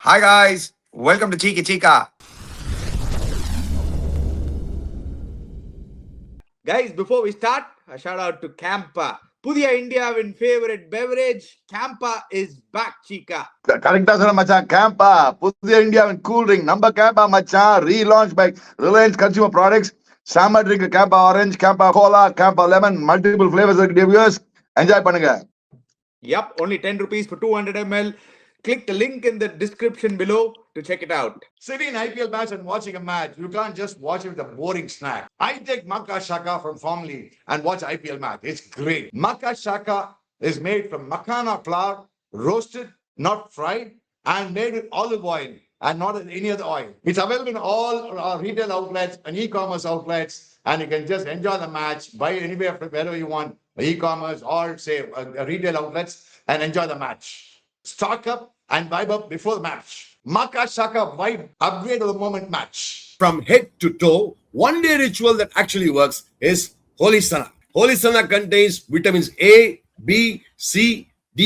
Hi guys, welcome to Cheeky Chica. Guys, before we start, a shout out to Campa. Pudiya India's favorite beverage, Campa is back, Chica. கரெக்டா சொன்ன மச்சான். கேம்பா புதிய இந்தியாவின் cool drink நம்ம கேம்பா மச்சான். Relaunch by Reliance consumer products. Summer drink Campa orange, Campa cola, Campa lemon, multiple flavours இருக்கு டிவியூஸ். Enjoy பண்ணுங்க. Yup, only 10 rupees for 200 ml. Click the link in the description below to check it out. Sitting in IPL match and watching a match, you can't just watch it with a boring snack. I take Makka Shaka from Farm League and watch IPL match. It's great. Makka Shaka is made from makhana flour, roasted, not fried, and made with olive oil and not any other oil. It's available in all our retail outlets and e-commerce outlets, and you can just enjoy the match, buy anywhere from wherever you want, e-commerce or say retail outlets, and enjoy the match. Stock up and vibe up before the match. Makka Shaka vibe upgrade of the moment match. From head to toe, one day ritual that actually works is Holy Sana. Holy Sana contains vitamins A, B, C, D,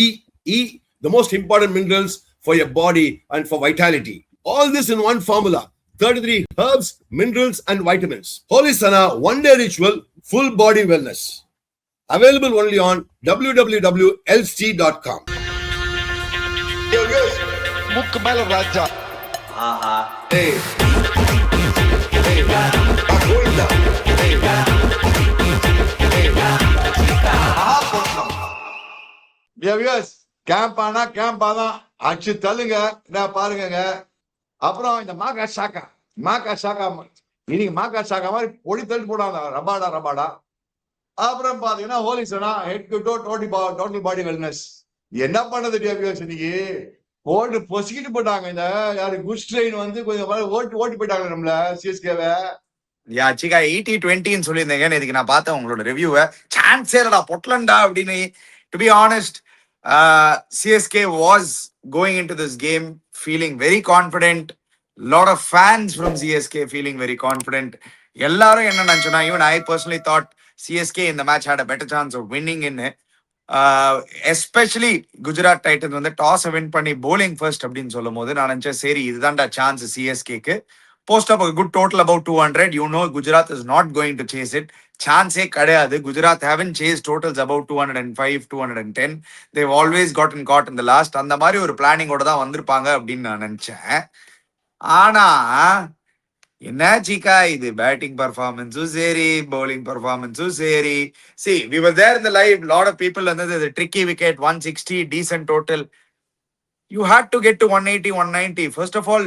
E, the most important minerals for your body and for vitality. All this in one formula. 33 herbs, minerals and vitamins. Holy Sana one day ritual, full body wellness. Available only on www.lc.com. முக்கு மேல ராஜா கேம்பானா CAMPA தான் அடிச்சு தள்ளுங்க. பாருங்க. அப்புறம் இந்த maca ஷாக்கா இன்னைக்கு மாக்கா ஷாக்கா மாதிரி பொடி தள்ளி போடாங்க. ரபாடா. அப்புறம் பாத்தீங்கன்னா ஹோலி சனா head to toe total body wellness. என்ன பண்ணது டிவிஎஸ் இன்னைக்கு போட்டு பொசிக்கிட்டு போட்டாங்க. இந்த யாரு குட் ட்ரெயின் வந்து கொஞ்சம் ஓட்டி போயிட்டாங்க நம்மள சிஎஸ்கேவை. யா சிகா 80-20 சொல்லியிருந்தீங்க. இதுக்கு நான் பார்த்தேன் உங்களோட ரிவ்யூவை. சான்ஸே இல்லடா பொட்லண்டா அப்படின்னு. To be honest, CSK was going into this game feeling very confident. Lot of fans from CSK feeling very confident. எல்லாரும் என்ன நினைச்சோன்னா, even I personally thought CSK in the match had a better chance of winning in it. Especially Gujarat Titans வந்து toss win பண்ணி bowling first அப்படின்னு சொல்லும் போது நான் நினைச்சேன், சரி இதுதான்டா சான்ஸ் சிஎஸ்கேக்கு. Post of good total about 200. You know Gujarat is not going to chase it. சான்ஸே கிடையாது. Gujarat haven't chase totals about 205, 210. They've always got in got இந்த லாஸ்ட். அந்த மாதிரி ஒரு பிளானிங்கோட தான் வந்திருப்பாங்க அப்படின்னு நான் நினைச்சேன். ஆனா என்ன சீக்கா, இது பேட்டிங் பர்ஃபார்மன்ஸும் சரி, பவுலிங் பர்ஃபார்மன்ஸும் சரி. See, we were there in the live. Lot of people வந்து the tricky wicket, 160, decent total. You had to get to 180, 190. First of all,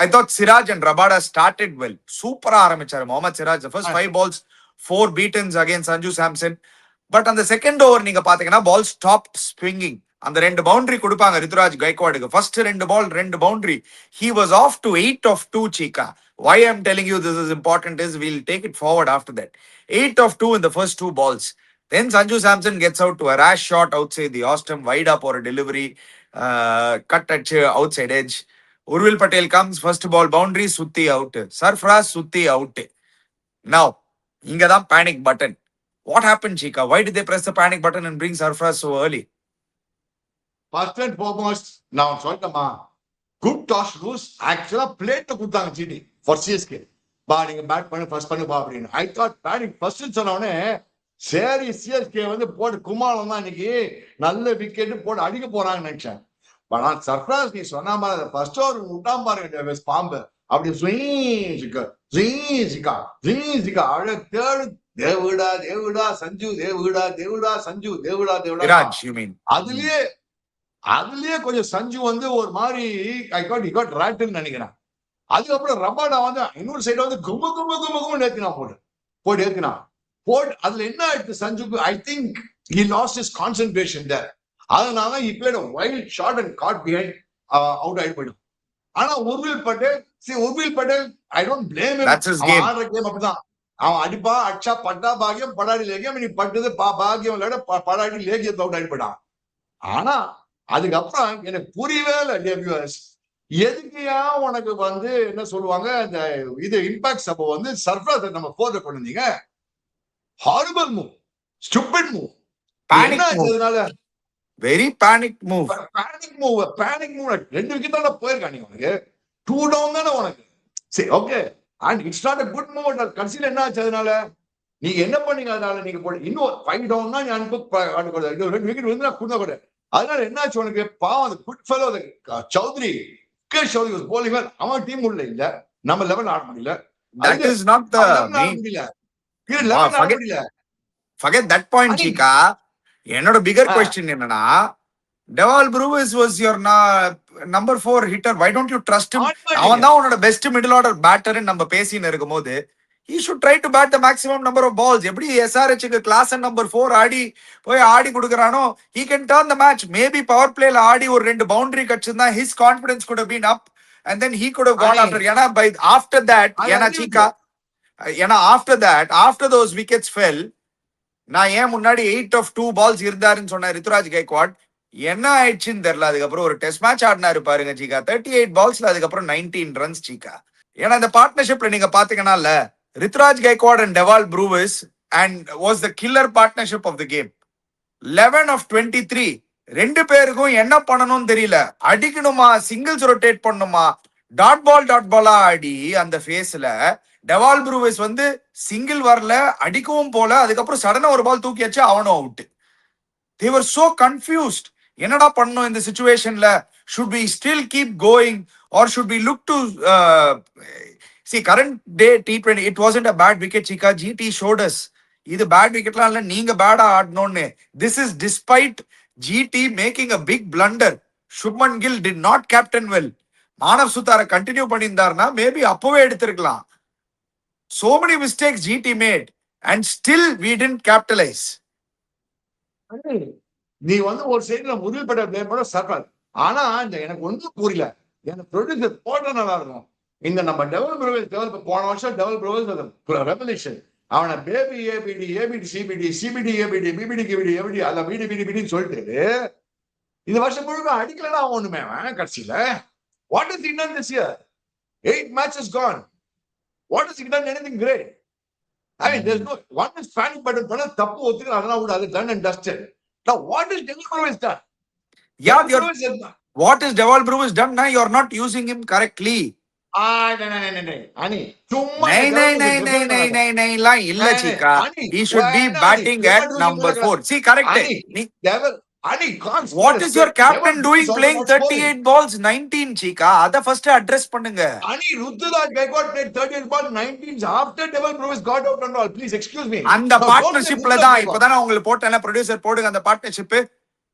I thought Siraj and Rabada started well. Super ஆரம்பிச்சாரு Mohammad Siraj. The first 5 balls, 4 beatens against Sanju Samson. But on the second over நீங்க பாத்தீங்கன்னா ball stopped swinging. அந்த 2 boundary கொடுப்பாங்க ரித்துராஜ் கைக்வாடுக்கு. First 2 ball 2 boundary. He was off to 8 of 2, Chica. Why I'm telling you this is important is we'll take it forward after that. 8 of 2 in the first 2 balls. Then Sanju Samson gets out to a rash shot outside the Austin, wide up or a delivery, cut at outside edge. Urvil Patel comes, first ball boundary, Sutti out. Sarfraz, Sutti out. Now, inga da panic button. What happened, Chica? Why did they press the panic button and bring Sarfraz so early? First and foremost நான் சொல்லிட்டேமா, good toss rules ஆக்சுவலா plate கொடுத்தாங்க GT for CSK. பா நீங்க bad பண்ணு first பண்ணுப்பா அப்படின்னு. I thought batting first சொன்னோடனே சரி சிஎஸ்கே வந்து போட்டு குமாரம் தான் இன்னைக்கு நல்ல விக்கெட் போட்டு அடிக்க போறாங்கன்னு நினைச்சேன். ஆனா சர்ப்ரைஸ் நீ சொன்ன மாதிரி ஃபர்ஸ்ட் ஓவர் விட்டாம பாருங்க பாம்பு அப்படி ஜிகா அழ தேடு தேவுடா சஞ்சு தேவுடா. அதுலயே கொஞ்சம் சஞ்சு வந்து ஒரு மாதிரி ராட்டுன்னு நினைக்கிறேன். அதுக்கப்புறம் ரபாடா வந்து இன்னொரு சைடு வந்து கும்பு ஏத்தினா போட்டு ஏத்தினா அதுல என்ன ஆயிடுச்சு சஞ்சுக்கு, I think he lost his concentration there. அதனால he played a wild shot and caught behind, out ஆயிட்டு போயிடும். ஆனா Urvil Patel I don't blame him. அவன் ஆடுற கேம் அப்படிதான். அவன் அடிப்பா அடிச்சா பட்டா பாகியம் படாடி லேகியம். நீ பட்டது பாகியம் இல்லாட படாடி லேகியத்தை அவுட் ஆயிட்டு போயிட்டான். ஆனா அதுக்கப்புறம் எனக்கு புரியவே இல்லை எதுக்கையா உனக்கு வந்து என்ன சொல்லுவாங்க இந்த இது இம்பாக்ட் அப்போ வந்து சர்ப்ரைஸ் நம்ம போர்ல கொண்டிருந்தீங்க. Horrible move, stupid move. Very panic move. Panic move 2 wicket தானே போயிருக்கான். நீ உனக்கு 2 டவுன் தானே உனக்கு. சரி okay, and it's not a good move. கடைசியில் என்ன ஆச்சு? அதனால நீங்க என்ன பண்ணீங்க? அதனால நீங்க போய் இன்னும் 5 டவுன் தான் நீ அனுப்பக்கூடாது. 2 விக்கெட் வந்து கொடுத்தா கூட. அதனால என்ன ஆச்சு உனக்கு? பாவம் அந்த good fellow Chaudhary, Mukesh Chaudhary was bowling well. அவன் டீம் உள்ள இல்ல, நம்ம லெவல் ஆட முடியல. That is not the main. Forget that point, Chika. என்னோட bigger question என்னன்னா, Deval Brewis was your number 4 hitter. Why don't you trust him? அவன் தான் உன்னோட பெஸ்ட் மிடில் ஆர்டர் பேட்டர்னு நம்ம பேசின்னு இருக்கும்போது he should try to bat the maximum number of balls. எப்படி SRH க்கு கிளாஸ் நம்பர் 4 ஆடி கொடுக்கறானோ, he can turn the match. Maybe power பிளேல ஆடி ஒரு 2 பவுண்டரி கட்சிருந்தா his confidence could have been up and then he could have gone after. ஏன்னா by after that, ஏன்னா Chika, ஏன்னா after those wickets fell, நான் ஏன் முன்னாடி 8 of 2 balls இருந்தாருன்னு சொன்ன ரித்துராஜ் கைக்வாட் என்ன ஆயிடுச்சுன்னு தெரியல. அதுக்கப்புறம் ஒரு டெஸ்ட் மேட்ச் ஆடினாரு பாருங்க சீக்கா, 38 balls அதுக்கப்புறம் 19 runs சீக்கா. ஏன்னா இந்த பார்ட்னர்ஷிப்ல நீங்க பாத்தீங்கன்னா இல்ல, Rituraj Gaikwad and Dewald Brevis and was the killer partnership of the game. 11 of 23. 2 பேருக்கும் என்ன பண்ணணும்னு தெரியல. அடிக்கணுமா, சிங்கிள்ஸ் ரொட்டேட் பண்ணுமா, டாட் பாலா ஆடி அந்த ஃபேஸ்ல டெவால் ப்ரூவிஸ் வந்து சிங்கிள் வரல, அடிக்கவும் போல. அதுக்கப்புறம் சடனா ஒரு பால் தூக்கியாச்சு, அவனும் out. They were so confused. என்னடா பண்ணணும் இந்த சிச்சுவேஷன்ல? Should we still keep going or should we look to see current day T20? It wasn't a bad wicket, Chika. GT showed us இது பேட் விக்கெட்லாம் இல்ல, நீங்க பேடா ஆடணும்னு. This is despite GT making a big blunder. Shubman Gill did not captain well. Manav Suthar continue பண்ணியிருந்தாருன்னா maybe அப்பவே எடுத்திருக்கலாம். So many mistakes GT made and still we didn't capitalize. நீ வந்து ஒரு சைடுல முருகப்பட்ட பிளேம் பண்ண சர்வர். ஆனா இந்த எனக்கு ஒன்றும் புரியல, எனக்கு ப்ரொடியூசர் போட்ட நல்லா இருக்கும். இந்த நம்ம டெவல் போன வருஷம் டெவல் ப்ரொவைஸ் ரெவல்யூஷன். அவனை baby ABD, ABD CBD, CBD ABD, BBD KBD ABD, அல்ல பிடி பிடி பிடின்னு சொல்லிட்டு இந்த வருஷம் முழுக்க அடிக்கலன்னா ஒண்ணுமே கடைசியில. What is done this year? 8 matches gone. What has he done? Anything great? I mean, there's no one is panic button பண்ண தப்பு ஒத்துக்கிற, அதெல்லாம் விட, அது done and dusted. Now what is Deval Brewis done? Yeah, what is Deval Brewis done? Now you're not using him correctly. Ani, இல்ல Chika. He should be batting at number 4. See, correct. Deval, what is your captain doing playing 38 balls 19 Chika? அத first address பண்ணுங்க. Ani, Ruturaj Gaikwad played 38 balls 19 after Deval Brewis got out and all. Please excuse me. அந்த பார்ட்னர்ஷிப்ல தான் இப்போதான் உங்களுக்கு போட்டேன், producer போடுங்க அந்த partnership.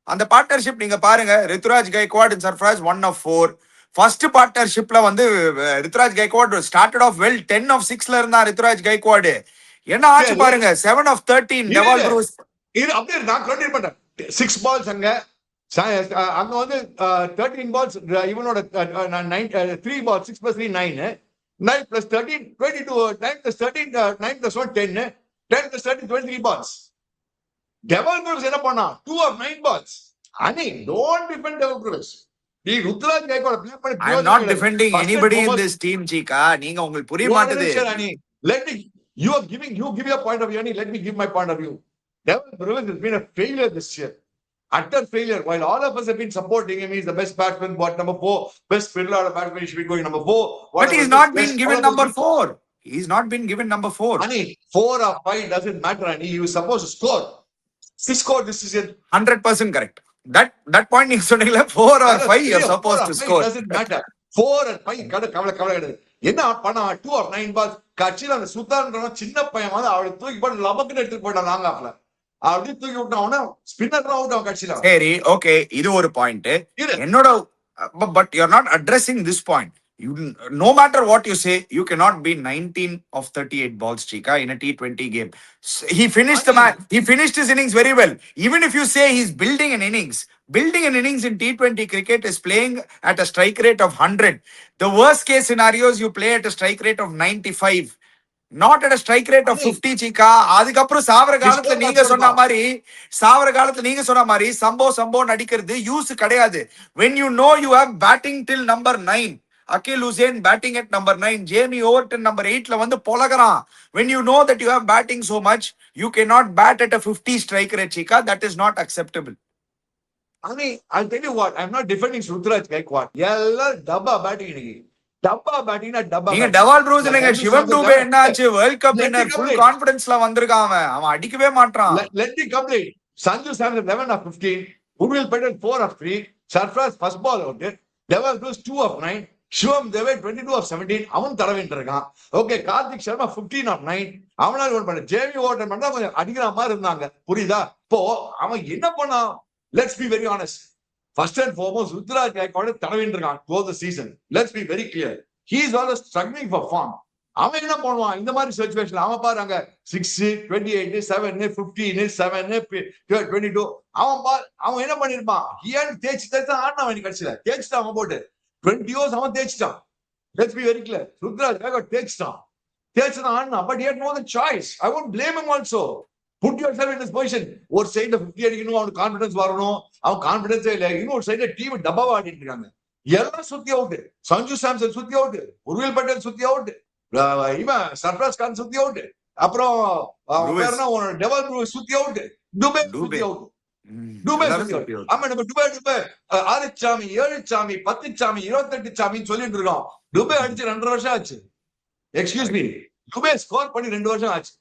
அந்த பார்ட்னர்ஷிப் நீங்க பாருங்க. Ruturaj Gaikwad and Sarfraz 1 of 4. First பார்ட்னர்ஷிப்ல வந்து Ruturaj Gaikwad started off well. 10 of 6ல இருந்தா ரித்துராஜ் கைக்வாட். என்ன ஆச்சு பாருங்க, 7 of 13 டெவால் ப்ரூவிஸ். இது அப்படியே நான் கண்டினியூ பண்றேன். 6 balls அங்க வந்து 13 balls இவனோட 3 balls 6 plus 3 9 9 plus 13 22 9 plus 13 9 plus 1 10 10 plus 13 23 balls. Dewald Brevis என்ன பண்ணா? 2 of 9 balls. Ani, don't defend Deval Brewis. I'm not defending anybody in this team, Chika. நீங்க உங்களுக்கு புரிய மாட்டேது. Let me, you give your point of view. Let me give my point of view. Deval Brewis has been a failure this year. Utter failure. While all of us have been supporting him, he's the best batsman, number 4, best middle order batsman, he should be going number 4. But he's not been given number 4. He's not been given number 4. Ani, 4 or 5 doesn't matter, Ani. He was supposed to score. He scored this season. 100% correct. That point நீங்க சொன்னீங்கல, 4 or 5 you're supposed to score. Doesn't matter. 4 and 5 கவலை கிடையாது. என்ன பண்ணா? 2 of 9 balls. கட்சியில அந்த சுத்தான்றவன் சின்ன பையன் வந்து அவளை தூக்கி போட்டு லபக்குன்னு எடுத்துட்டு போயிட்டான் லாங் ஆஃப்ல. அப்படி தூக்கி விட்டான், ஸ்பின்னர் அவுட் அவன் கட்சியில. சரி, ஓகே, இது ஒரு பாயிண்ட். என்னோட but you're not addressing this point. You, no matter what you say, you cannot be 19 of 38 balls, Chika, in a T20 game. He finished the match. He finished his innings very well. Even if you say he's building an innings in T20 cricket is playing at a strike rate of 100. The worst case scenarios, you play at a strike rate of 95. Not at a strike rate of 50, Chika. அதுக்கப்புறம் சாவர காலத்துல நீங்க சொன்ன மாதிரி சம்போ நடிக்கிறது use கிடையாது. When you know you have batting till number 9. Akhil Hussain batting at number 9. Jamie Overton number 8 la vandu polagaran. When you know that you have batting so much, you cannot bat at a 50 strike rate, Chika. That is not acceptable. I mean, I'll tell you what, I'm not defending Rutraj Gaikwad. எல்லாரும் டப்பா batting இன்னைக்கு. டப்பா பேட்டிங்னா டப்பா நீங்க batting. Dewald Bruce இந்த இல்லைங்க, சஞ்சு சிவம் Samson Dube என்ன ஆச்சு? World cup let me winner, full complete. கான்பிடன்ஸ்ல வந்திருக்கான் அவன் அடிக்கவே மாட்டான். Let me complete. Sanju Samson 11 of 15. Urvil Patel 4 of 3. Sarfraz first ball out. Deval Bruce 2 of 9. Shivam Deve 22 of 17. அவன் தர வேண்டியிருக்கான். Okay, Karthik Sharma 15 of 9. அவனால ஒன் பண்ண ஜேவி ஓட்டன் பண்ணா கொஞ்சம் அடிக்கிற மாதிரி இருந்தாங்க. புரியுதா? இப்போ அவன் என்ன பண்ணான்? Let's be very honest. First and foremost, Rutraj Gaikwad தர வேண்டியிருக்கான் throughout the season. Let's be very clear. He is always struggling for form. அவன் என்ன பண்ணுவான் இந்த மாதிரி சிச்சுவேஷன்? அவன் பாருங்க 6, 28, 7, 15, 7, 22. அவன் என்ன பண்ணிருப்பான்? தேய்ச்சி தான் ஆடினான். கட்சியில தேய்ச்சிட்டான் அவன் போட்டு 20 years அவன் தேய்ச்சிட்டான். Let's be very clear. Rutraj Gaikwad தேய்ச்சிட்டான் ஆடினான். But he had no other choice. I won't blame him also. Put yourself in this position. ஒரு சைடுல 50 அடிக்கணும், அவனுக்கு கான்பிடன்ஸ் வரணும். அவன் கான்பிடன்ஸே இல்லை. இன்னொரு சைடுல டீம் டப்பாவா ஆடிட்டு இருக்காங்க. எல்லாம் சுத்தி அவுட். சஞ்சு சாம்சன் சுத்தி அவுட், உர்வில் பட்டேல் சுத்தி அவுட், இவன் சர்ஃப்ராஸ் கான் சுத்தி அவுட், அப்புறம் டெவால் ப்ரூஸ் சுத்தி அவுட், டுபே சுத்தி அவுட். டுபே சுத்தி அவுட். ஆமா, நம்ம டுபே 6 சாமி 7 சாமி 10 சாமி 28 சாமின்னு சொல்லிட்டு இருக்கோம். டுபே அடிச்சு 2 வருஷம் ஆச்சு. எக்ஸ்கியூஸ் மீ, டுபே ஸ்கோர் பண்ணி 2 வருஷம் ஆச்சு.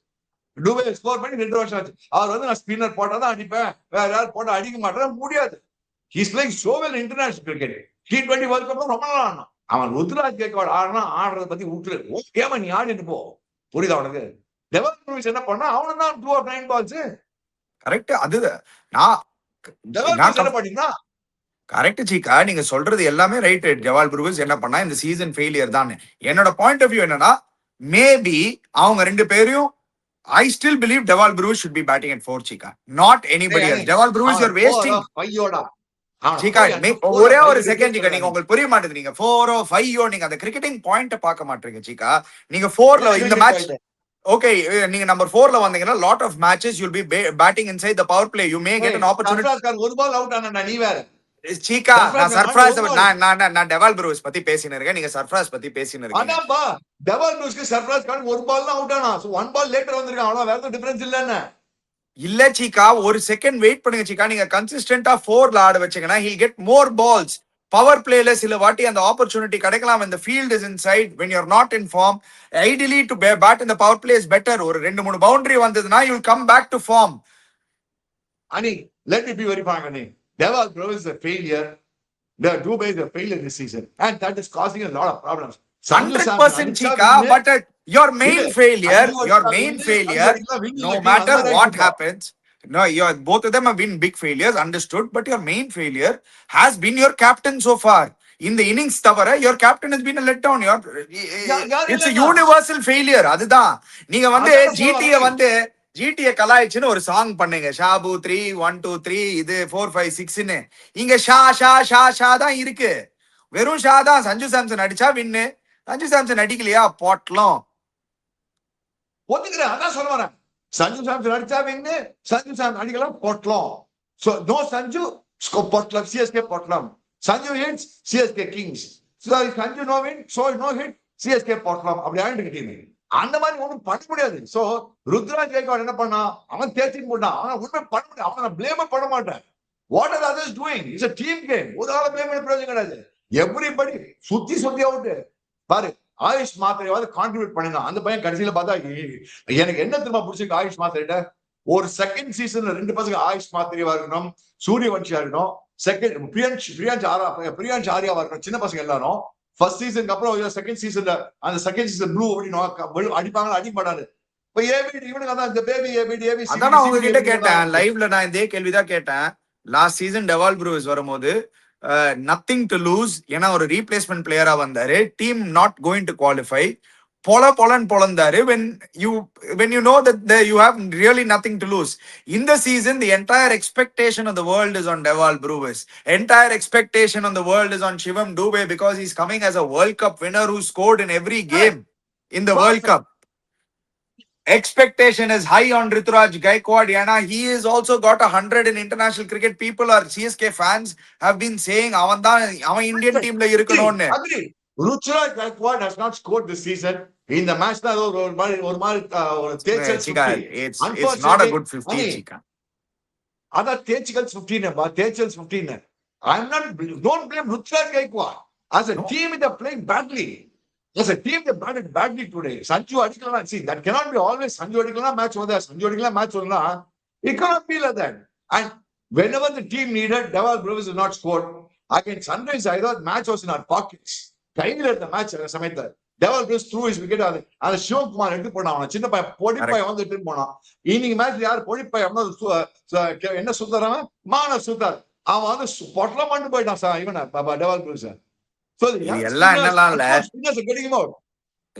அவர் வந்து நான் ஸ்பின்னர் போட்டாதான் அடிப்பேன், வேற யாரும் போட்டா அடிக்க மாட்டேன், முடியாது. He's playing so well in international cricket. T20 world cup ரொம்ப நாள் ஆடணும். அவன் ருத்ராஜ் கைக்வாட் ஆடுறத பத்தி விட்டுரு. ஓகேமா, நீ ஆடிட்டு போ. புரியுதா உனக்கு? டெவால் ப்ரூஸ் என்ன பண்ணா? அவனும் தான் 2 of 9 balls. கரெக்ட். அது நான் டெவால் ப்ரூஸ் என்ன பண்ணினா? கரெக்ட் சீக்கா, நீங்க சொல்றது எல்லாமே ரைட். டெவால் ப்ரூஸ் என்ன பண்ணா? இந்த சீசன் ஃபெயிலியர் தான். என்னோட பாயிண்ட் ஆஃப் வியூ என்னன்னா, மேபி அவங்க ரெண்டு பேரையும் I still believe Deval Bruce should be batting at 4, Chika. Not anybody else. Deval Bruce, you're wasting. Chika, ஒரே ஒரு செகண்ட் Chika, நீங்க உங்களுக்கு புரிய மாட்டேங்குது. நீங்க 4 or 5 நீங்க அந்த கிரிக்கெட்டிங் பாயிண்ட் பார்க்க மாட்டீங்க Chika. நீங்க 4ல இந்த மேட்ச் ஓகே, நீங்க நம்பர் 4ல வந்தீங்கன்னா lot of matches you'll be batting inside the power play. You may get an opportunity. ஒரு பால் அவுட் ஆனா நீ வேற. சீக்கா, நான் சர்ப்ரைஸ் நான் டெவால் ப்ரூஸ் பத்தி பேசினு இருக்கேன், நீங்க சர்ப்ரைஸ் பத்தி பேசினு இருக்கீங்க. அதான்பா, டெவால் ப்ரூஸ்க்கு சர்ப்ரைஸ் கார்டு ஒரு பால் தான் அவுட் ஆனா. சோ 1 ball லேட்டர் வந்திருக்கான், அவ்வளவு வேற டிஃபரன்ஸ் இல்லன்னு. இல்ல சீக்கா, ஒரு செகண்ட் வெயிட் பண்ணுங்க சீக்கா. நீங்க கன்சிஸ்டன்ட்டா 4ல ஆட வச்சீங்கன்னா he'll get more balls. Power பிளேல சில வாட்டி அந்த ஆப்பர்ச்சுனிட்டி கிடைக்கலாம். when the field is inside, when you're not in form, ideally to bat in the power play is better. ஒரு 2-3 பவுண்டரி வந்ததுன்னா you'll come back to form. Ani, let me be very frank, Ani. Deval Bruce is a failure. Dubé is a failure this season, and that is causing a lot of problems. 100% Chika, but your main failure, no matter what happens, no, both of them have been big failures, understood, but your main failure has been your captain so far. In the innings tavara, your captain has been a letdown. It's a universal failure. அதுதான் நீங்க வந்து GTA கலாய்ச்சுன்னு ஒரு song பண்ணுங்க. ஷாபு 3 1 2 3 இது 4 5 6ன்னு. இங்க ஷா ஷா ஷா ஷா தான் இருக்கு. வெறும் ஷா தான். சஞ்சு சாம்சன் அடிச்சா வின்னு. சஞ்சு சாம்சன் அடிக்கலையா போட்டலாம். ஒத்துக்கிறேன், அதான் சொல்ல வரேன். சஞ்சு சாம்சன் அடிச்சா வின்னு, சஞ்சு சாம்சன் அடிக்கலாம் போட்டலாம். சோ நோ சஞ்சு போட்டலாம், சிஎஸ்கே போட்டலாம். Sanju hits, CSK kings. So Sanju no win, so no hit, CSK போட்டலாம். அப்படி ஆயிட்டு டீம் அந்த மாதிரி ஒன்றும் பண்ண முடியாது. சோ ருத்ராஜ் கைக்வாட் என்ன பண்ணா? அவன் தேர்ச்சின்னு போட்டான். அவனை உண்மை பண்ண முடியாது. அவனை பிளேம் பண்ண மாட்டேன். What are others doing? It's a team game. ஒரு ஆளை பிளேம் பண்ண பிரயோஜனம் கிடையாது. எவ்ரிபடி சுத்தி அவுட். பாரு, ஆயுஷ் மாத்திரையாவது கான்ட்ரிபியூட் பண்ணினான். அந்த பையன் கடைசியில பார்த்தா எனக்கு என்ன திரும்ப பிடிச்சிருக்கு ஆயுஷ் மாத்திரைட்ட, ஒரு செகண்ட் சீசன்ல 2 பசங்க ஆயுஷ் மாத்திரையா இருக்கணும், சூரியவன்ஷியா இருக்கணும், செகண்ட் பிரியான்ஷ் ஆரியாவா இருக்கணும், சின்ன பசங்க எல்லாரும் ஃபர்ஸ்ட் சீசனுக்கு அப்புறம் செகண்ட் சீசன்ல அந்த செகண்ட் சீசன் ப்ளூ அப்படின்னு அடிப்பாங்க, அடிக்க மாட்டாரு. இப்ப ஏபிடி இவனுக்கு அதான் இந்த பேபி ஏபிடி ஏபி அதான் நான் உங்ககிட்ட கேட்டேன் லைவ்ல. நான் இதே கேள்விதான் கேட்டேன் லாஸ்ட் சீசன் டெவால் ப்ரூஸ் வரும்போது. நத்திங் டு லூஸ், ஏன்னா ஒரு ரீப்ளேஸ்மெண்ட் பிளேயரா வந்தாரு. Team not going to qualify. பொலந்தாரு. when you know that you have really nothing to lose. In the season, the entire expectation of the world is on Deval Bruce. Entire expectation on the world is on Shivam Dube because he's coming as a World Cup winner who scored in every game in the World Cup. Expectation is high on Rutraj Gaikwad. Yana, he has also got 100 in international cricket. People are CSK fans have been saying avan Indian team la irukanonu. Agree. Rutraj Gaikwad has not scored this season. In the match na or It's not a good 50, Chika. அதான் தேய்ச்சிகல்ஸ் 15 தேய்ச்சல்ஸ் 15. Don't blame Rutraj Gaikwad. As a team, they're playing badly. As a team, they batted badly today. Sanju Adikala, see, that cannot be always Sanju Adikala match over there. Sanju Adikala match over there. It cannot be like that. And whenever the team needed, Deval Brewers is not scored. Against Sunrise, I thought match was in our pockets. கையில் எடுத்த match சமயத்தை டெவல் press through is wicket அந்த சிவகுமார் எடுத்து போனான். சின்ன பையன் பொடிப்பாய் வந்து எடுத்து போனான். இன்னைக்கு மேட்ச் யார் பொடிப்பாய் என்ன சுத்தரான் மான சுத்தர் அவன் வந்து பொட்டல மாட்டு போயிட்டான் சார் இவன் டெவல் பிரஸ். எல்லாம் என்னலாம் இல்ல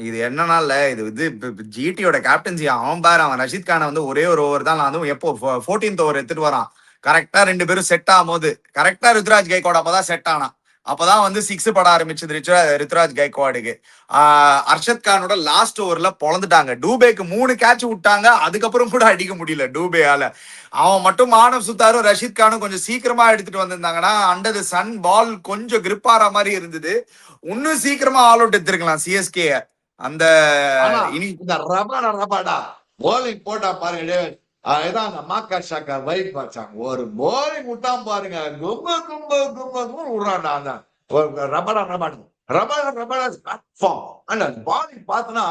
இது என்னன்னா இல்ல இது ஜிடியோட கேப்டன்சி அவன் பாரு அவன் ரஷித் கானை வந்து ஒரே ஒரு ஓவர் தான் அதுவும் எப்போ 14th ஓவர் எடுத்துட்டு வரான். கரெக்டா 2 பேரும் செட் ஆகும் போது கரெக்டா ருத்ராஜ் கைக்வாட் அப்பதான் செட் ஆனான். அப்பதான் வந்து 6 பட ஆரம்பிச்சது ருத்ராஜ் கைக்வாடுக்கு. அர்ஷத் கானோட லாஸ்ட் ஓவர்ல பொழந்துட்டாங்க. டூபேக்கு 3 கேட்ச் விட்டாங்க. அதுக்கப்புறம் கூட அடிக்க முடியல டூபேயால. அவன் மட்டும் மானவ் சுத்தாரும் ரஷித் கானும் கொஞ்சம் சீக்கிரமா எடுத்துட்டு வந்திருந்தாங்கன்னா அண்டர் தி சன் பால் கொஞ்சம் கிரிப் ஆற மாதிரி இருந்தது. இன்னும் சீக்கிரமா ஆல் அவுட் எடுத்திருக்கலாம் சிஎஸ்கே. அந்த ரபாடா போலிங் போட்டா பாருங்க. அதுதான் அந்த மாக்கா ஷாக்கா வைப் பார்த்தாங்க. ஒரு போலிங் விட்டான் பாருங்க. கும்ப கும்ப கும்ப கும்ப விடுறான்டா அந்த Rabada Rabada Rabada Rabada platform. அந்த பாலிங் பார்த்தனா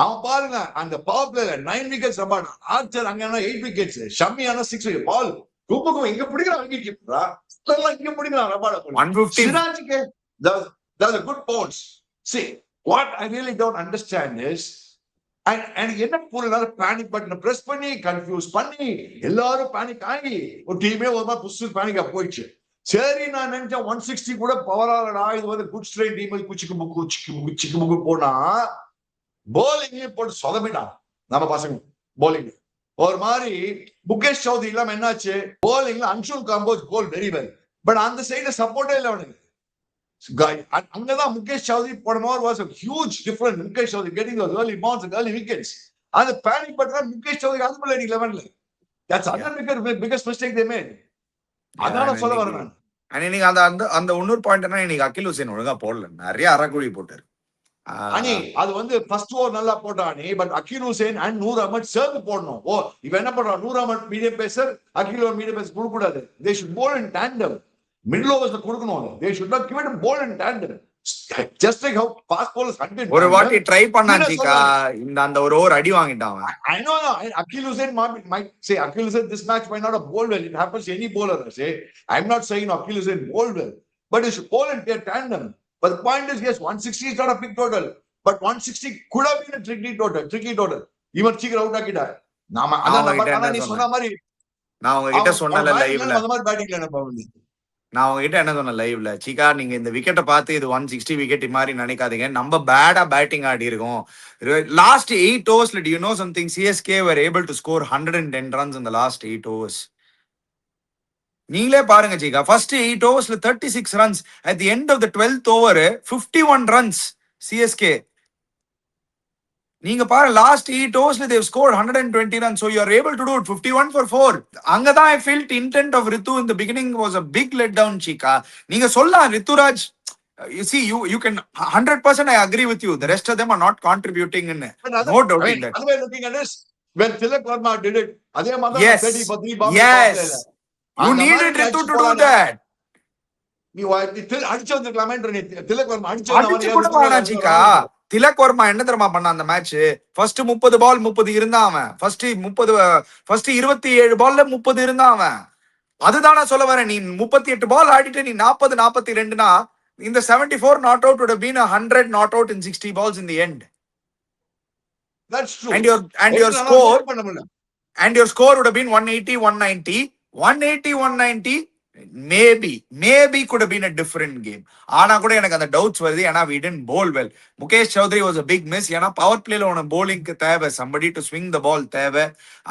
அவன் பாருங்க அந்த பவர் பிளேல 9 விக்கெட்ஸ் ரபாடா. ஆர்ச்சர் அங்க 8 விக்கெட்ஸ். ஷம்மியான 6 விக்கெட். பால் கும்ப கும்ப இங்க பிடிக்கிறான் விக்கெட் கீப்பரா இங்க பிடிக்கிறான் Rabada. 150 சிராஜுக்கு that's a good bounce. See what I really don't understand is எனக்கு என்ன புரியல பேனிக் பட்டனை பிரஸ் பண்ணி கன்ஃபியூஸ் பண்ணி எல்லாரும் பேனிக் ஆகி ஒரு டீமே ஒரு மாதிரி புதுசு பேனிக்கா போயிடுச்சு. சரி நான் நினைச்சேன் 160 கூட பவராலடா இது வந்து குட் ஸ்ட்ரைட் டீம் குச்சிக்கு முக்கு போனா போலிங்லயே போட்டு சொதமிட்டான் நம்ம பசங்க. போலிங் ஒரு மாதிரி முகேஷ் சௌத்ரி இல்லாம என்னாச்சு போலிங்ல அன்ஷுல் காம்போஸ் கோல் வெரி வெல். பட் அந்த சைடுல சப்போர்ட்டே இல்லை அவனுக்கு. அங்கதான் முகேஷ் சௌத்ரி போன was a huge difference. Mukesh Choudhary getting those early bounds and early wickets. அந்த பேனிக் பட்டா முகேஷ் சௌத்ரி அது பிளேயிங் 11ல. That's another biggest mistake they made. அதான் சொல்ல வரேன் நான். இன்னைக்கு அந்த இன்னொரு பாயிண்ட் என்ன இன்னைக்கு அகில் ஹுசைன் ஒழுங்கா போடல. நிறைய அறகுழி போட்டாரு. அனி அது வந்து ஃபர்ஸ்ட் ஓவர் நல்லா போட்டானி. But Akeal Hosein and Noor Ahmad சேர்ந்து போடணும். இவன் என்ன பண்றான் Noor Ahmad medium pacer Akeal ஒரு மீடியம் பேசர் கொடுக்க கூடாது. They should bowl in tandem. Middle ஓவர்ஸ்ல கொடுக்கணும். They should not give it a ball in tandem. Just like how fast bowlers hunted. ஒரு வாட்டி ட்ரை பண்ணாச்சிக்கா இந்த அந்த ஒரு ஓவர் அடி வாங்கிட்டான். I know Akhil Hussain might say Akhil Hussain this match might not have bowled well. It happens to any bowler. Say I'm not saying Akhil Hussain bowled well, but he should bowl in tandem. But the point is yes 160 is not a big total, but 160 could have been a tricky total. Even சீக்கிரம் out ஆக்கிட்டார். நாம அதான் நீ சொன்ன மாதிரி நான் உங்ககிட்ட சொன்னல லைவ்ல அந்த மாதிரி பேட்டிங்ல நம்ம வந்து நான் உங்ககிட்ட என்ன சொன்னேன் லைவ்ல சிக்கா நீங்க இந்த விக்கெட்டை பார்த்து இது 160 விக்கெட் மாதிரி நினைக்காதீங்க. நம்ம பேடா பேட்டிங் ஆடி இருக்கோம். Last 8 overs do you know something CSK were able to score 110 runs in the last 8 overs. நீங்களே பாருங்க சிக்கா first 8 overs 36 runs at the end of the 12th over 51 runs CSK. நீங்க பாரு last 8 overs they have scored 120 runs, so you are able to do it 51 for 4. அங்கதான் I felt intent of Ritu in the beginning was a big letdown Chika. நீங்க சொல்லலாம் Rituraj, you see you can 100% I agree with you, the rest of them are not contributing in no doubt in that. Otherwise looking at this when Tilak Verma did it அதே மாதிரி yes 30 for 3 bombs. yes you needed Ritu to do that. நீ அடிச்சு வந்திருக்கலாமே Tilak Verma அடிச்சு கூட வாடா Chika. Tilak Verma என்ன தெரியுமா பண்ண அந்த மேட்ச் ஃபர்ஸ்ட் 30 பால் 30 இருந்தான் அவன். ஃபர்ஸ்ட் 27 பால்ல 30 இருந்தான் அவன். அதுதானா சொல்ல வரேன். நீ 38 பால் ஆடிட்டு நீ 40 42னா இந்த 74 not out would have been 100 not out in 60 balls in the end. That's true. And your score would have been 180 190 maybe could have been a different game. ஆனா கூட எனக்கு அந்த டவுட்ஸ் வருது. ஏன்னா we didn't bowl well. Mukesh Chaudhary was a big miss. ஏன்னா power பிளேல உன bowlingக்கு தேவை somebody to swing the ball தேவை.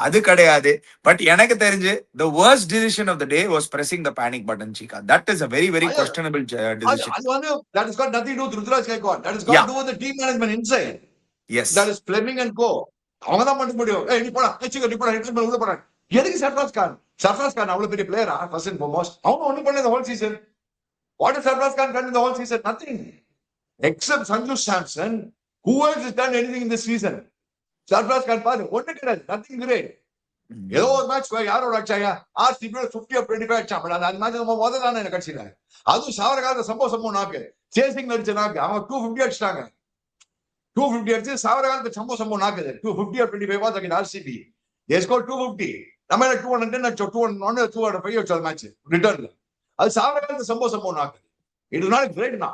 அது கிடையாது. பட் எனக்கு தெரிஞ்சு the worst decision of the day was pressing the panic button Chika. That is a very questionable decision. That has got nothing to do with Rutraj Gaikwad. That has got to do with the team management inside. Yes. That is Fleming and co. அவங்க தான் பண்ண முடியும். நீ போடா நீ போடா உள்ள போடா. எதுக்கு சர்ஃப்ராஸ் கான் அவ்வளவு பெரிய பிளேயரா ஃபர்ஸ்ட் அண்ட் ஃபார்மோஸ்ட்? அவங்க ஒண்ணும் பண்ணல the whole season. What has Sarfraz Khan done in the whole season? Nothing. Except Sanju Samson. Who else has done anything in this season? Sarfraz Khan பாரு ஒண்ணு கிடையாது. Nothing great. ஏதோ ஒரு match யாரோட அடிச்சாங்க ஆர்சிபியோட 50-25 அடிச்சான். பட் அந்த மேட்ச் நம்ம முதல்ல எனக்கு கட்சியில அதுவும் சாவரகால சம்பவம் நாக்கு சேசிங் அடிச்ச நாக்கு அவங்க 250 அடிச்சிட்டாங்க. 250 அடிச்சு சாவரகாலத்து சம்பவம் நாக்குது 250-25 was again RCB. They scored 250. நம்ம 210 அடிச்சோம் 201 205 அடிச்சோம் மேட்ச் ரிட்டர்ன்ல. அது சாவரகாலத்து சம்பவம் நாக்குது. இட் இஸ் நாட் கிரேட் நா.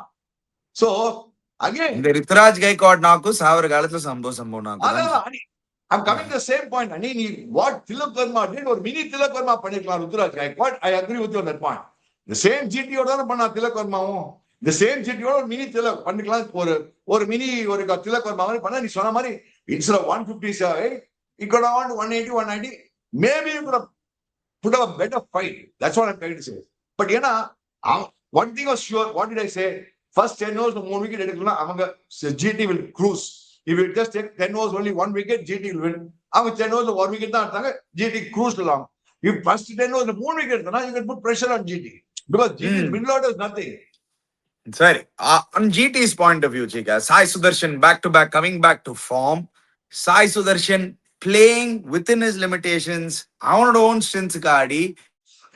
சோ அகைன் இந்த ரித்ராஜ் கைக்வாட் நாக்கும் சாவர காலத்துல சம்பவம் நாக்கும் அதான் I'm coming to the same point. I mean, what Tilak Verma did or mini Tilak Verma பண்ணிக்கலாம் Ruturaj Gaikwad. I agree with you on that point. The same GT ஓட தான் பண்ணா திலக் வர்மாவும். The same GT ஓட ஒரு மினி திலக் பண்ணிக்கலாம். ஒரு மினி ஒரு திலக் வர்மா மாதிரி பண்ணா நீ சொன்ன மாதிரி instead of 157 it could have gone to 180 190. Maybe you could have put up a better fight. That's what I'm trying to say. But ஏன்னா one thing was sure. What did I say? First 10 overs 3 wicket எடுக்கலாம் அவங்க GT will cruise. If you just take 10 overs only 1 wicket, GT will win. அவங்க 10 overs 1 wicket தான் எடுத்தாங்க, GT cruised along. If first 10 overs 3 wicket எடுத்தனா you can put pressure on GT because GT's middle order is nothing. Sorry, on GT's point of view, Chika, Sai Sudarshan back to back coming back to form. Sai Sudarshan playing within his limitations. அவனோட own strengths ஆடி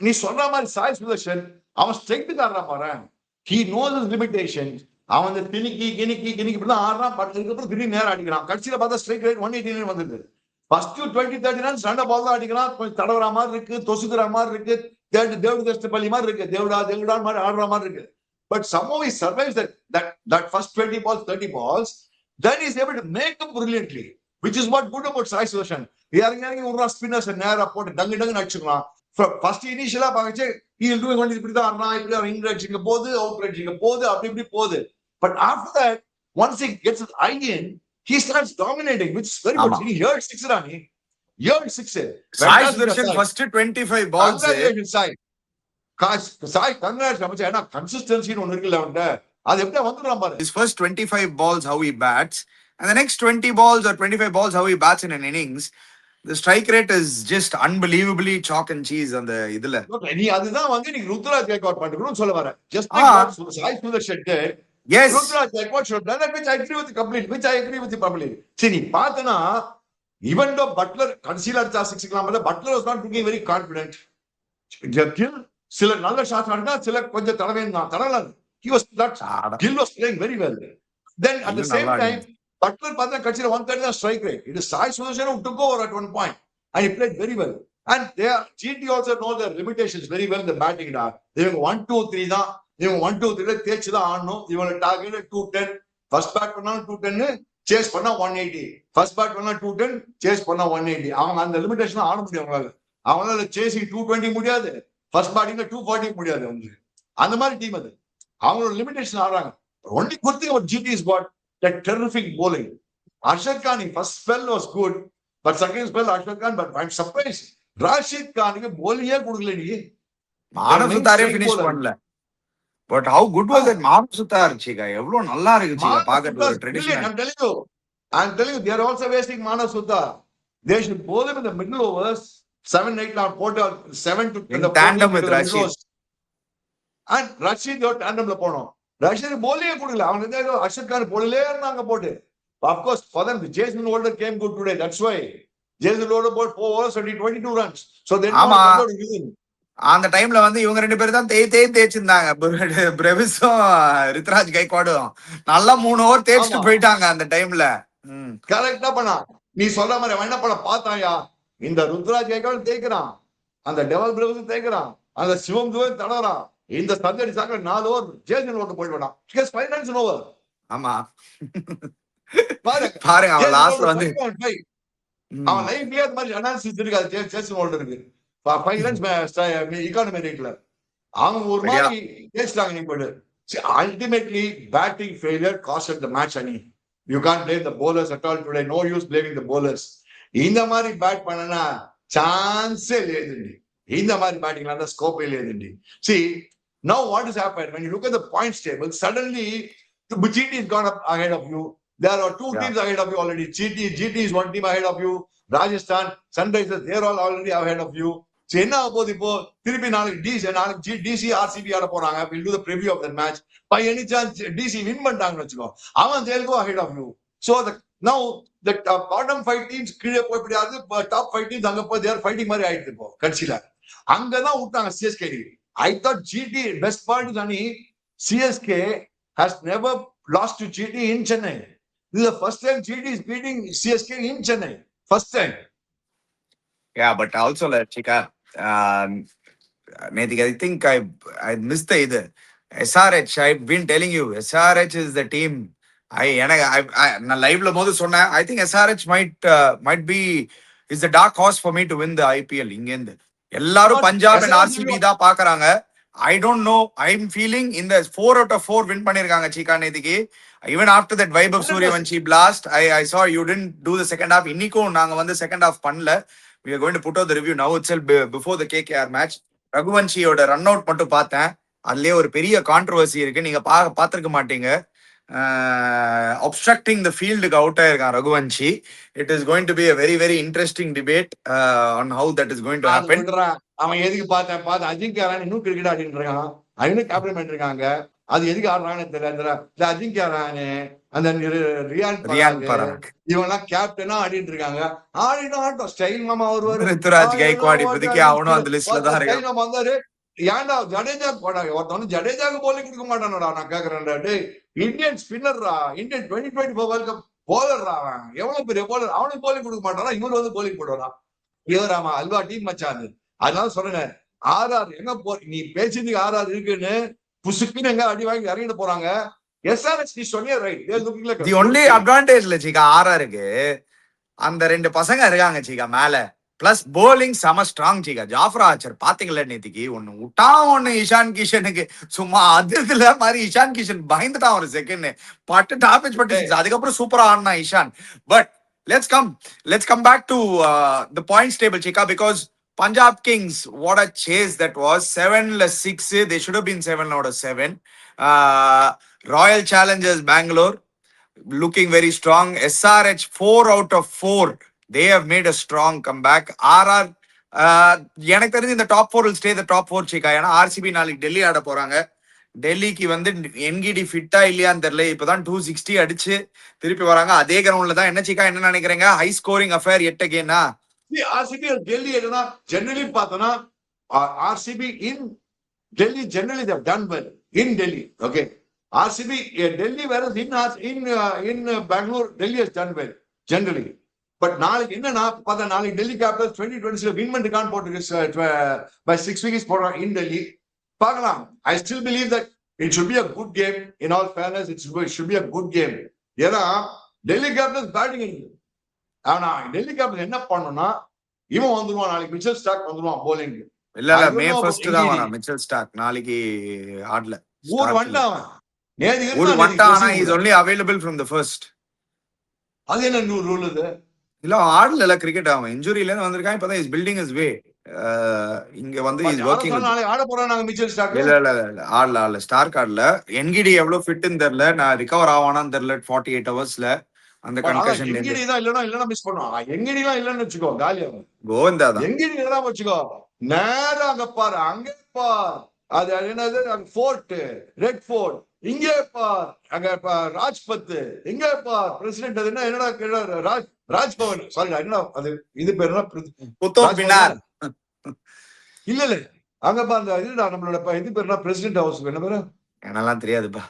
நீ சொல்ற மாதிரி சாய் சுதர்ஷன் அவன் strength காரணம் பாரு. He knows his limitations. அவன் கிணிக்கி இப்படிதான் ஆடுறான். பட் இதுக்கப்புறம் திடீர்னு நேரம் அடிக்கிறான். கட்சியில பார்த்தா ஸ்ட்ரைக் ரேட் 189 வந்தது. ஃபர்ஸ்ட் 20-30 ரன்ஸ் ரெண்ட பால் தான் அடிக்கிறான். கொஞ்சம் தடவுற மாதிரி இருக்கு, தொசுக்குற மாதிரி இருக்கு, தேவடு தஷ்டப்பள்ளி மாதிரி இருக்கு, தேவடா மாதிரி ஆடுற மாதிரி இருக்கு. But somehow he survives that first 20 balls 30 balls. Then he is able to make them brilliantly, which is what good about Sai Sudarshan. இறங்கி ஒரு ஸ்பின்னர்ஸ் நேரா போட்டு டங்கு அடிச்சுக்கலாம். ஃபர்ஸ்ட் இனிஷியலா பாக்கச்சு he will do only இப்படிதான் ஆடுறான், இப்படி இன் அடிச்சுங்க போகுது, அவுட் அடிச்சுங்க போகுது, அப்படி போகுது. But after that, once he gets his eye in, he starts dominating, which is very good. He heard 6 Rani. Heard 6. Sai Sudarshan first 25 balls. Sai, congrats. ஏன்னா கன்சிஸ்டன்சின்னு ஒன்று இருக்குல்ல அவன்கிட்ட, அது எப்படியா வந்துடலாம் பாரு. His first 25 balls how he bats and the next 20 balls or 25 balls how he bats in an innings. The strike rate is just unbelievably chalk and cheese on the இதுல. நீ அதுதான் வந்து நீ ருத்ராஜ் கைக்வாட் பண்ணிக்கணும்னு சொல்ல வர. Just like Sai Sudarshan did. Yes. Rudraj Gaikwad should have done that, which I agree with you completely. See, நீ பார்த்தனா even though Butler கடைசில அடிச்சா 6 kilometre, Butler was not looking very confident. Gill சில நல்ல ஷாட்ஸ் ஆடினா, சில கொஞ்சம் தடவலாம். He was that Gill was playing very well. Then at the same time, Butler பார்த்தா கடைசில 130 தான் strike rate. It is Sai Sudarshan who took over at one point and he played very well. And GT also know their limitations very well in the batting. They 1-2-3 தான். இவங்க 1-2-3 தேய்ச்சி தான் ஆடணும். இவங்க target 210. First bad பண்ணாலும் 210, chase பண்ணா 180. First bad பண்ணா 210, chase பண்ணா 180. அவங்க அந்த லிமிடேஷன் ஆட முடியும் அவங்களால சேசிங் 220 முடியாது, ஃபர்ஸ்ட் பேட்டிங்ல 240 முடியாது. அவங்களுக்கு அந்த மாதிரி டீம் அது. அவங்களோட லிமிடேஷன் ஆடுறாங்க. Only good thing about GT is what that terrific bowling. Arshad Khan first spell was good, but second spell Arshad Khan, but I'm surprised Rashid கானுக்கு bowling கொடுக்கல. நீ மானவ் சுதாரே finish பண்ணல. But how good was that Maanav Sutar, Chika? எவ்வளவு நல்லா இருக்கு Chika பாக்கிறது ஒரு traditional. I'm telling you they are also wasting Maanav Sutar. They should bowl him in the middle overs 7-8 now port 7 to in tandem with Rashid. And Rashid யோட tandemல போனோம். Rashid bowling கொடுக்கல. அவன் ஏதோ அர்ஷத் கான் bowlலே இருந்தாங்க போட்டு. Of course for them Jason Holder came good today. That's why Jason Holder bowled 4 overs 22 runs. So they not win. அந்த டைம்ல வந்து இவங்க ரெண்டு பேரும் தான் தேய்ச்சிருந்தாங்க. பிரவிஸும் ரித்ராஜ் கைக்வாடும் நல்லா 3 ஓவர் தேய்ச்சிட்டு போயிட்டாங்க அந்த டைம்ல. கரெக்டா பண்ணா நீ சொல்ற மாதிரி அவன் என்ன பண்ண பார்த்தாயா, இந்த ருத்ராஜ் கைக்வாட் தேய்க்கிறான், அந்த டெவல் பிரவிஸ் தேய்க்கிறான், அந்த சிவம் துவே தடறான், இந்த சர்ஜரி சாக்கல 4 ஓவர் ஜேசன் ஓட்டு போயிட்டு வேணாம். 5 runs ஓவர். ஆமா பாருங்க அவன் லாஸ்ட்ல வந்து அவன் லைஃப்லயே அது மாதிரி அனாலிசிஸ் இருக்காது. ஜேசன் ஓல்டர் இருக்கு 5 runs economy rateல அவங்க ஒரு மாதிரி பேசுறாங்க. நீ போடு ultimately batting failure costed the match. Ani you can't blame the bowlers at all today. No use blaming the bowlers. இந்த மாதிரி பேட் பண்ணனா சான்ஸே இல்லையேதுண்டி. இந்த மாதிரி பேட்டிங்ல அந்த ஸ்கோப்பே இல்லையேதுண்டி. See now what has happened when you look at the points table, suddenly GT has gone up ahead of you. There are 2 teams ahead of you already. GT is 1 team ahead of you. Rajasthan Sunrisers, they are all already ahead of you. So என்ன ஆகுது இப்போ திருப்பி நாளைக்கு DC RCB ஆட போறாங்க. We'll do the preview of that match. By any chance DC win பண்ணிட்டாங்கன்னு வெச்சுக்கோ, அவன் they'll go ahead of you. So now the bottom 5 teams கீழே போய் முடியாது, top 5 teams அங்க போய் they are fighting மாதிரி ஆயிடுது இப்போ கட்சியில. அங்கதான் விட்டாங்க CSK. I thought GT best part is Ani, CSK has never lost to GT in Chennai. This is the first time GT is beating CSK in Chennai. First time. Yeah, but also Chika, Netik, I think I missed the either. SRH, I've been telling you, SRH is the team. நான் லைவ்ல போது சொன்னேன், I think SRH might be is the dark horse for me to win the IPL. இங்கேருந்து எல்லாரும் Punjab and RCB தான் பாக்குறாங்க. I don't know. I'm feeling in the 4 out of 4 win பண்ணிருக்காங்க சீக்கா நேத்திக்கு. Even after that Vaibhav Suryavanshi blast, I saw you didn't do the second half. இன்னிக்கும் நாங்க வந்து second half பண்ணல. We are going to put out the review now itself before the KKR match. ரகுவன்ஷியோட run out மட்டும் பார்த்தேன். அதுலயே ஒரு பெரிய controversy இருக்கு, நீங்க பாத்திருக்க மாட்டீங்க. obstructing the field out ஆயிருக்கான் Raghuvanshi. It is going to be a very very interesting debate on how that is going to happen. அவன் எதுக்கு பார்த்து அஜிங்கியா ராணி இன்னும் கிரிக்கெட் ஆடிட்டு இருக்கான், அவனும் கேப்டன் பண்ணிருக்காங்க. அது எதுக்கு ஆடுறாங்கன்னு தெரியல. அஜிங்கியா ராணி அந்த ரியான் பராக் இவெல்லாம் கேப்டனா ஆடிட்டு இருக்காங்க. ஆடினா ஸ்டைல் மாமா வருவாரு, ருத்துராஜ் கைக்வாட் இப்போதைக்கு அவனும் அந்த லிஸ்ட்ல தான் இருக்கான். மாமா வந்தாரு. ஏன்டா ஜடேஜா போடாங்க, ஒருத்தவனு ஜடேஜாக்கு போலிங் கொடுக்க மாட்டானடா. நான் கேக்குறேன்டா, இந்தியன் ஸ்பின்னர்ரா, இந்தியன் 2024 வேர்ல்ட் கப் போலர்ரா, அவன் எவ்வளவு பெரிய போலர், அவனுக்கு போலிங் கொடுக்க மாட்டானா, இவரு வந்து போலிங் போடுவான். இவராமா அல்வா டீம் மச்சான். அதனால சொல்றேன், ஆர்ஆர் எங்க நீ பேசிட்டு ஆர்ஆர் இருக்குன்னு புசுக்குன்னு எங்க அடி வாங்கி இறங்கிட்டு போறாங்க. எஸ்ஆர்எச் நீ சொன்னிய ரைட். தி ஒன்லி அட்வான்டேஜ்ல சீக்கா ஆர்ஆருக்கு அந்த 2 பசங்க இருக்காங்க சீக்கா மேல. பிளஸ் போலிங் செம ஸ்ட்ராங் சீக்கா. ஜாஃப்ரா ஆர்ச்சர் பாத்தீங்களா நேத்திக்கு, ஒண்ணு விட்டா ஒண்ணு இஷான் கிஷனுக்கு சும்மா அதுல மாதிரி இஷான் கிஷன் பயந்துட்டான் ஒரு செகண்ட், பட்டு டாப்பேஜ் பட்டு. அதுக்கப்புறம் சூப்பரா ஆடினா Ishan. But let's come back to the points table chika, because Punjab Kings, what a chase that was. 7-6, they should have been 7 out of 7. Royal Challengers Bangalore looking very strong. SRH 4 out of 4, they have made a strong comeback. RR எனக்கு தெரிஞ்சு இந்த top 4 will stay the top 4 chika. ஏன்னா RCB நாளைக்கு டெல்லி ஆட போறாங்க. டெல்லிக்கு வந்து Ngidi ஃபிட்டா இல்லையான்னு தெரியல. இப்பதான் 260 அடிச்சு திருப்பி வராங்க அதே கிரவுண்ட்ல தான். என்ன சீக்கா என்ன நினைக்கிறீங்க? High scoring affair 8 again. RCB Delhi என்னன்னா ஜெனரலி பார்த்தோம்னா RCB in Delhi generally they have done well in Delhi. Okay, RCB Delhi whereas in Bangalore Delhi has done well generally. But நாளைக்கு என்னன்னா பார்த்தா நாளைக்கு டெல்லி கேபிட்டல்ஸ் 2020 வின் பண்ணிருக்கான்னு போட்டு by 6 weeks போடுறாங்க in Delhi. பார்க்கலாம். I still believe that it should be a good game. In all fairness, it should be a good game. ஏன்னா Delhi Capitals batting இருக்கு. ஆனா டெல்லி கேபிட்டல் என்ன பண்ணணும்னா இவன் வந்துருவான் நாளைக்கு, மிச்சல் ஸ்டார்க் வந்துருவான் போலிங். இல்ல மே 1 தான் வரான் மிச்சல் ஸ்டார்க். நாளைக்கு ஆடல, ஊர் வந்தான். ஊர் வந்தான், ஆனா is only available from the first. அது என்ன நியூ ரூல் இது? இல்ல ஆடல கிரிக்கெட், அவன் இன்ஜூரில இருந்து வந்திருக்கான். இப்பதான் இஸ் பில்டிங் ஹிஸ் வே. இங்க வந்து இஸ் வர்க்கிங். நாளைக்கு ஆட போறாங்க மிச்சல் ஸ்டார்க். இல்ல ஆடல ஸ்டார்க் ஆடல. என்கிடி எவ்வளவு ஃபிட்னு தெரியல, நான் ரிகவர் ஆவானான்னு தெரியல 48 ஹவர்ஸ்ல அந்த கன்கஷன். என்கிடி தான் இல்லனா மிஸ் பண்ணுவான். என்கிடி தான் இல்லன்னு வெச்சுக்கோ காலியா கோவிந்தா தான். என்கிடி தான் வெச்சுக்கோ நேரா அங்க பாரு, அங்க பார். அது என்னது ஃபோர்ட், ரெட் ஃபோர்ட். இங்கே பார், அங்க ராஜ்பத். இங்கே பார் பிரசிடென்ட். அது என்னடா ராஜ்பவன். சாரி, என்ன அது இது பேர் என்ன? குத்துப் மினார். இல்ல அங்க பார் இதுடா நம்மளோட இது பேர் என்ன? பிரசிடென்ட் ஹவுஸ் என்ன பேரு? என்னெல்லாம் தெரியாதுப்பா,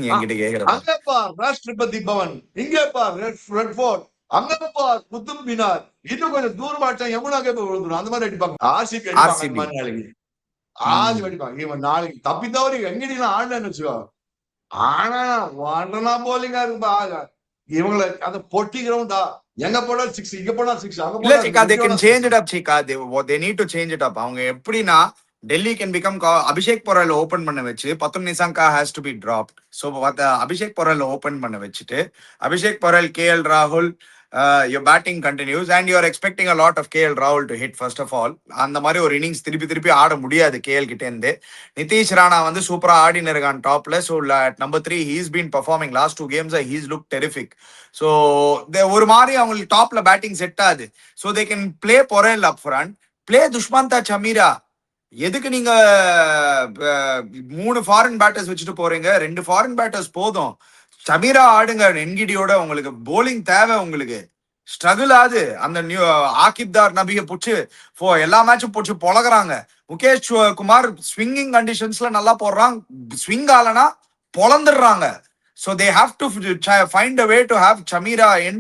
என்கிட்ட கேக்குறேன். அங்க பார் ராஷ்டிரபதி பவன். இங்கே பார் ரெட் ஃபோர்ட். அங்க பார் குத்துப் மினார். இன்னும் கொஞ்சம் தூரம் ஆச்சா யமுனா கேப் விழுந்துடும். அந்த மாதிரி அடிப்பாங்க. ஆர்சிபி நாளைக்கு ஆதி அடிப்பாங்க. இவன் நாளைக்கு தப்பி தவறி எங்கடிலாம் ஆடலன்னு வச்சுக்கோ. ஆனா வாண்டனா போலிங்கா இருக்குப்பா இவங்களை. அந்த பொட்டி கிரவுண்டா எங்க போனா 6, இங்க போனா 6. இல்ல சிக்கா, they can change it up Shikha. they need to change it up. அவங்க எப்படின்னா Delhi can become Abhishek Porral open பண்ண வச்சு Pathum Nissanka has to be dropped. So Abhishek Porral open பண்ண வச்சுட்டு Abhishek Porral, KL Rahul, your batting continues and you are expecting a lot of KL Rahul to hit first of all. அந்த மாதிரி ஒரு innings திருப்பி ஆட முடியாது KL கிட்ட இருந்து. நிதிஷ் ராணா வந்து சூப்பரா ஆடினு இருக்கான் டாப்ல. So at number 3 he's been performing last 2 games. He's looked terrific. So ஒரு மாதிரி அவங்களுக்கு டாப்ல பேட்டிங் செட் ஆகுது. So they can play Porral up front, play Dushmantha Chameera. எதுக்கு நீங்க 3 ஃபாரின் பேட்டர்ஸ் வச்சுட்டு போறீங்க? 2 ஃபாரின் பேட்டர்ஸ் போதும். சமீரா ஆடுங்க என்கிடியோட. உங்களுக்கு போலிங் தேவை உங்களுக்கு. ஸ்ட்ரகிள் ஆகுது. அந்த நியூ ஆகிப்தார் நபியை புடிச்சு எல்லா மேட்சும் புடிச்சு பொழகுறாங்க. முகேஷ் குமார் ஸ்விங்கிங் கண்டிஷன்ஸ்ல நல்லா போடுறாங்க. Swing ஆலனா பொழந்துடுறாங்க. So they have to find a way to have Chamira in,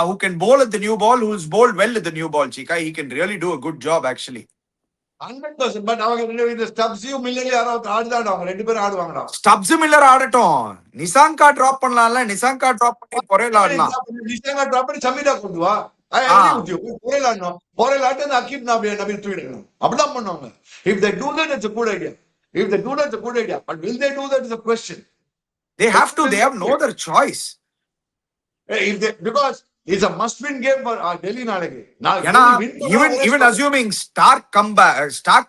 who can bowl at the new ball, who's bowled well at the new ball. Chika, he can really do a good job actually. 100%. But அவங்க இந்த ஸ்டப்ஸையும் மில்லரையும் யாராவது ஆடுதாடா, அவங்க 2 பேரும் ஆடுவாங்கடா. Stubs Miller ஆடட்டும், Nissanka drop பண்ணலாம்ல, Nissanka drop பண்ணி பொரேல் ஆடலாம். Nissanka drop பண்ணி சமீரா கொண்டு வா. I agree with you. Porel ஆடணும். பொரேல் ஆட்டு அந்த அகீப் நபி தூக்கிடணும். அப்படிதான் பண்ணுவாங்க. If they do that, it's a good idea. If they do that, it's a good idea. But will they do that is a question. They have to. They have no other choice. If they, because it's a must-win game for Delhi நாளைக்கு. ஏன்னா even assuming Stark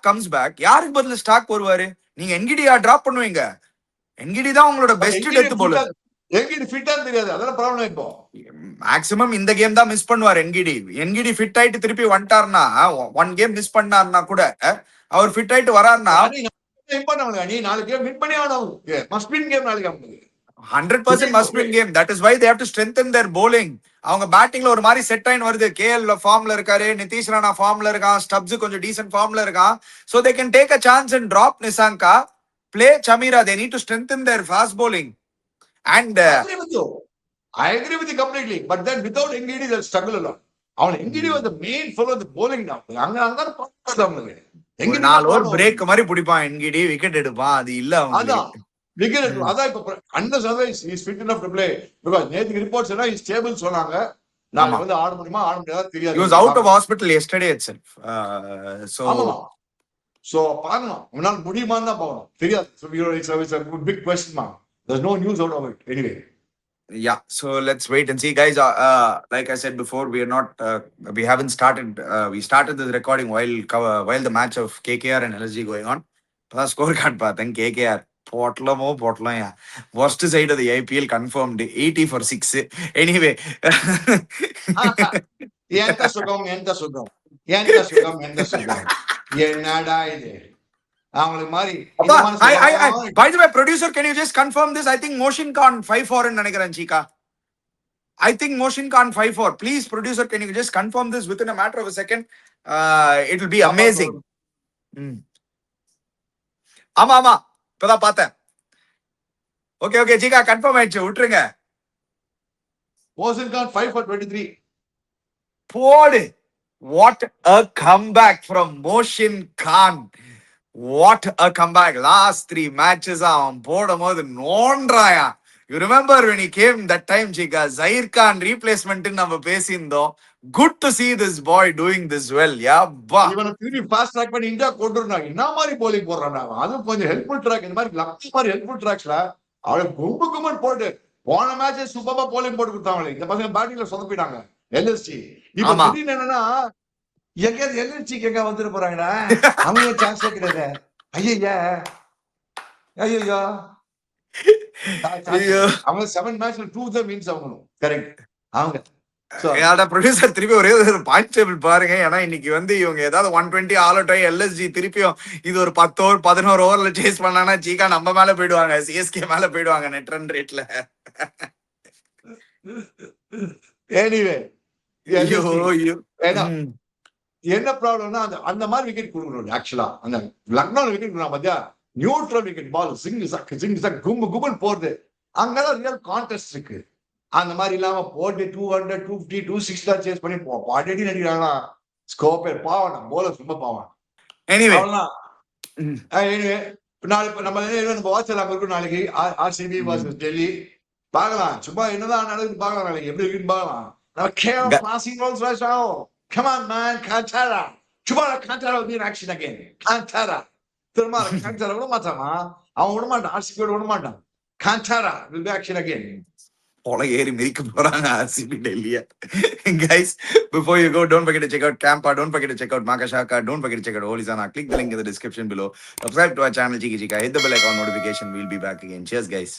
comes back, யாருக்கு பதிலா Stark வருவாரு? நீங்க என்கிடியா drop பண்ணுவீங்க. Ngidi தான் உங்களோட best death bowler. Ngidi ஃபிட்டா தெரியாது, அதெல்லாம் ப்ராப்ளம். இப்போ மேக்ஸிமம் இந்த கேம் தான் மிஸ் பண்ணுவார் என்கிடி ஃபிட் ஆயிட்டு திருப்பி வந்துட்டாருன்னா, 1 கேம் மிஸ் பண்ணாருன்னா கூட அவர் ஃபிட் ஆயிட்டு வராருன்னா நீ நாளைக்கு கேம் வின் பண்ணி ஆகணும். மஸ்ட் வின் கேம் நாளைக்கு அவங்களுக்கு 100% must win game. That is why they have to strengthen their bowling. அவங்க பேட்டிங்ல ஒரு மாதிரி செட் ஆயின் வருது. கேஎல் ஃபார்ம்ல இருக்காரு, நிதிஷ் ராணா ஃபார்ம்ல இருக்கான், ஸ்டப்ஸ் கொஞ்சம் டீசன்ட் ஃபார்ம்ல இருக்கான். So they can take a chance and drop Nisanka, play Chamira. They need to strengthen their fast bowling. And I agree with you completely. But then without Engidi they'll struggle a lot. அவன் Engidi was the main follow the bowling now. அங்க அவங்களுக்கு ஒரு 4 over break மாதிரி பிடிப்பான் Ngidi, wicket எடுப்பான். அது இல்ல அவங்களுக்கு. விக்கெட் அதான் இப்ப அண்டர்ஸ் otherwise he is fit enough to play because நேத்து ரிப்போர்ட்ஸ் எல்லாம் he is stable சொன்னாங்க. நாம வந்து ஆட முடியுமா ஆட முடியாதா தெரியாது. He was out of hospital yesterday itself. So பாருங்க உன்னால முடியுமான்னு தான் பார்க்கணும். தெரியாது. So it's a big question mark. There's no news out of it anyway. Yeah, so let's wait and see, guys. Like I said before, we are not. We haven't started. We started this recording while the match of KKR and LSG going on. Plus scorecard பார்த்தேன். KKR பொட்டலம். Worst side of the IPL confirmed 80 for 6. Anyway. எந்த சுகம் என்னடா இது அவங்களுக்கு மாதிரி. By the way, producer, can you just confirm this? I think Moshin Khan 5-4 ன்னு நினைக்கிறேன் சீகா. I think Moshin Khan 5-4. Please, producer, can you just confirm this within a matter of a second? It will be amazing. ஆமா இப்பதான் பார்த்தேன். Okay சீகா confirm ஆயிடுச்சு, விட்டுருங்க. Moshin Khan 5 for 23. போடு. What a comeback from Moshin Khan. What a comeback. Last 3 matches அவன் போடும்போது நோன்றாயா. You remember when he came that time, Chika, Zair Khan replacement நம்ம பேசியிருந்தோம். Good to see this boy doing this well. இவனை திரும்பி fast track பண்ணி India கொண்டு வந்தாங்க. என்ன மாதிரி போலிங் போடுறான் அவன். அதுவும் கொஞ்சம் ஹெல்ப்ஃபுல் ட்ராக், இந்த மாதிரி லக்ஸ் மாதிரி ஹெல்ப்ஃபுல் ட்ராக்ஸ்ல அவளை கும்புன்னு போட்டு போன மேட்ச் சூப்பரா போலிங் போட்டு கொடுத்தாங்களே. இந்த பசங்க பேட்டிங்ல சொதப்பிட்டாங்க எல்எஸ்சி. இப்ப திடீர்னு என்னன்னா எங்கேயாவது எல்எஸ்சிக்கு எங்க வந்துட்டு போறாங்கடா, அவங்க சான்ஸ் கிடையாது. ஐயா அவங்க 7 மேட்ச்ல 2 தான் வின்ஸ் அவங்களும். கரெக்ட். அவங்க ப்ரொடியூசர் திருப்பி ஒரே ஒரு பாயிண்ட் டேபிள் பாருங்க. ஏன்னா இன்னைக்கு வந்து இவங்க ஏதாவது 120 ஆல் அவுட் ஆகி எல்எஸ்ஜி திருப்பியும் இது ஒரு 10 ஓவர் 11 ஓவர்ல சேஸ் பண்ணாங்கன்னா சீக்கா நம்ம மேல போயிடுவாங்க, சிஎஸ்கே மேல போயிடுவாங்க நெட் ரன் ரேட்ல. எனிவே என்ன ப்ராப்ளம்னா அந்த மாதிரி விக்கெட் கொடுக்கணும். ஆக்சுவலா அந்த லக்னோல விக்கெட் கொடுக்கணும் பாத்தியா, நியூட்ரல் விக்கெட் பால் சிங் கும்பல் போறது. அங்கதான் ரியல் கான்டெஸ்ட் இருக்கு. அந்த மாதிரி இல்லாம போட்டு 200 250 260 தான் சேஸ் பண்ணி பாடி நடிக்கிறாங்களா. ஸ்கோப்பே பாவம், போலர் ரொம்ப பாவம். எனிவே நாளைக்கு நம்ம வாட்ஸ்அப் அங்க இருக்கும். நாளைக்கு ஆர்சிபி வர்சஸ் டெல்லி பார்க்கலாம். சும்மா என்னதான் நடக்குது பார்க்கலாம். நாளைக்கு எப்படி இருக்குன்னு பார்க்கலாம். நம்ம கேம் பாசிங் ரோல்ஸ் ரைஸ் ஆகும். Come on man, Kantara. Tomorrow Kantara will be in action again. Kantara. Tomorrow Kantara விட மாட்டாமா, அவன் விட மாட்டான். ஆர்சிபி விட மாட்டான். Kantara will be action again. போல ஏறி மிதிக்க போறாங்க RCB டெல்லியா. Guys, before you go, don't forget to check out Campa, don't forget to check out Makashaka, don't forget to check out Holy Sana. Click the link in the description below. Subscribe to our channel Chiki Chika. Hit the bell icon notification. We'll be back again. Cheers guys.